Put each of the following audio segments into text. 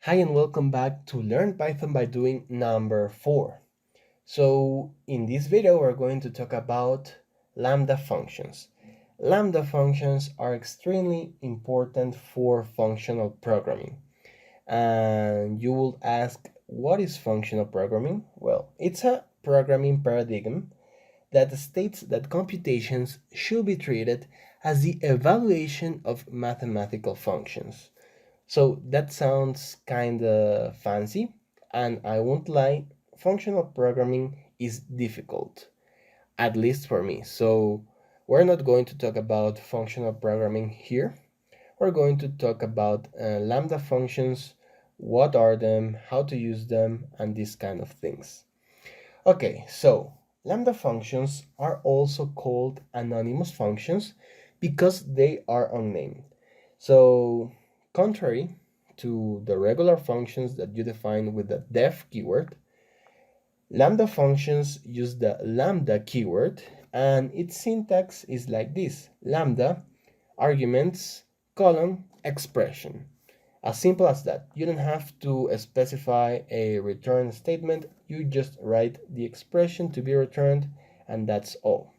Hi and welcome back to Learn Python by Doing number 4. So in this video we're going to talk about lambda functions. Lambda functions are extremely important for functional programming. And you will ask, what is functional programming? Well, it's a programming paradigm that states that computations should be treated as the evaluation of mathematical functions. So that sounds kind of fancy, and I won't lie, functional programming is difficult, at least for me. So we're not going to talk about functional programming here. We're going to talk about lambda functions, what are them, how to use them, and these kind of things. Okay, so lambda functions are also called anonymous functions because they are unnamed. So, contrary to the regular functions that you define with the def keyword, lambda functions use the lambda keyword, and its syntax is like this: lambda, arguments, colon, expression. As simple as that. You don't have to specify a return statement, you just write the expression to be returned, and that's all.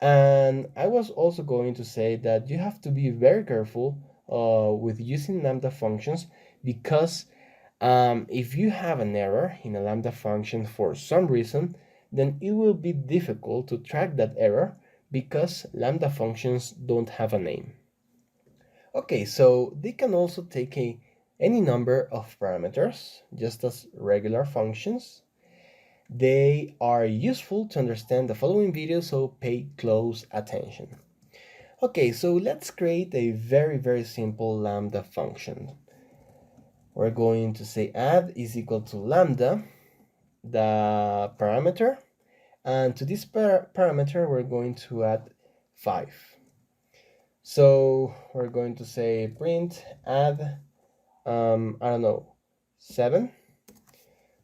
And I was also going to say that you have to be very careful with using lambda functions because if you have an error in a lambda function for some reason, then it will be difficult to track that error because lambda functions don't have a name. Okay, so they can also take any number of parameters, just as regular functions. They are useful to understand the following video, so pay close attention. Okay, so let's create a very simple lambda function. We're going to say add is equal to lambda, the parameter, and to this parameter we're going to add 5. So we're going to say print add, I don't know, 7.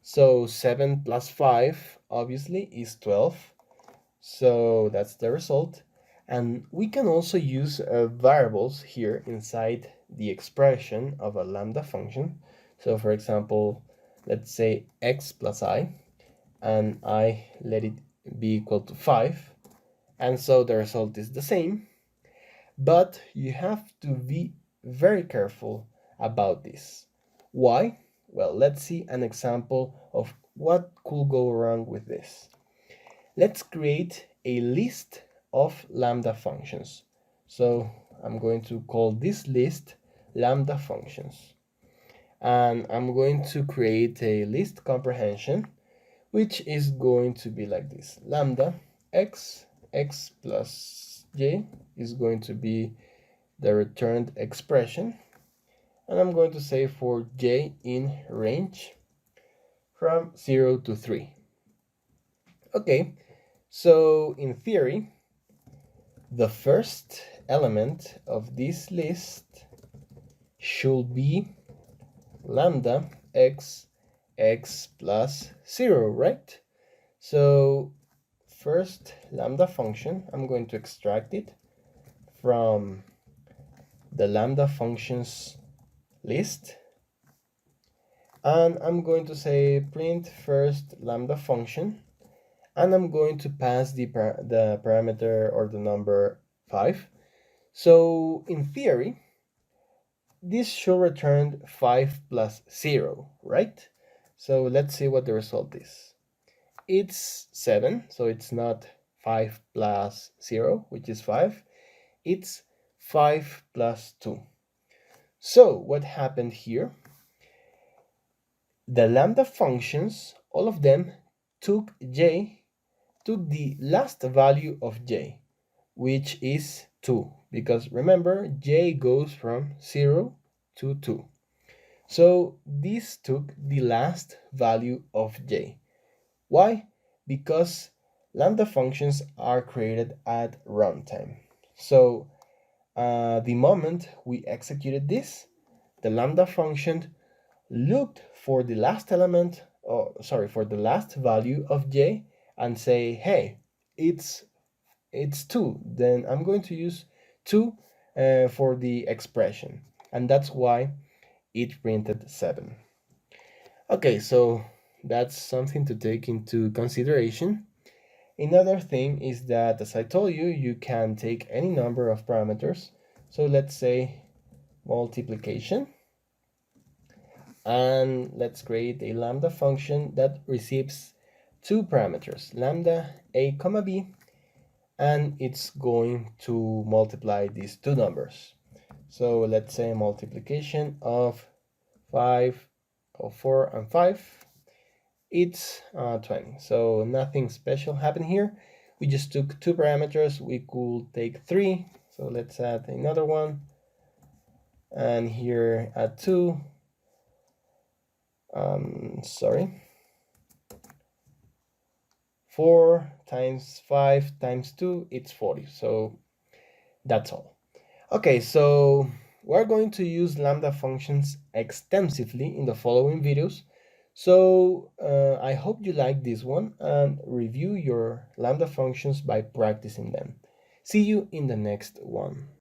So 7 plus 5 obviously is 12. So that's the result. And we can also use variables here inside the expression of a lambda function. So for example, let's say x plus I, and I let it be equal to 5. And so the result is the same. But you have to be very careful about this. Why? Well, let's see an example of what could go wrong with this. Let's create a list of lambda functions. So I'm going to call this list lambda functions. And I'm going to create a list comprehension, which is going to be like this. Lambda x plus j is going to be the returned expression. And I'm going to say for j in range from 0 to 3. Okay, so in theory, the first element of this list should be lambda x plus 0, right? So first lambda function, I'm going to extract it from the lambda functions list, and I'm going to say print first lambda function, and I'm going to pass the parameter or the number 5. So in theory, this should return 5 plus 0, right? So let's see what the result is. It's 7, so it's not 5 plus 0, which is 5. It's 5 plus 2. So what happened here? The lambda functions, all of them, took the last value of j, which is 2, because remember, j goes from 0 to 2. So this took the last value of j. Why? Because lambda functions are created at runtime. So the moment we executed this, the lambda function looked for the last element, for the last value of j, and say, hey, it's 2. Then I'm going to use 2 for the expression, and that's why it printed 7. Okay, so that's something to take into consideration. Another thing is that, as I told you, you can take any number of parameters. So let's say multiplication, and let's create a lambda function that receives two parameters, lambda a comma b, and it's going to multiply these two numbers. So let's say multiplication of 5, of 4 and 5, it's 20. So nothing special happened here. We just took two parameters. We could take 3. So let's add another one. And here add 2. Sorry. 4 times 5 times 2, it's 40. So that's all. Okay, so we're going to use lambda functions extensively in the following videos. So I hope you like this one and review your lambda functions by practicing them. See you in the next one.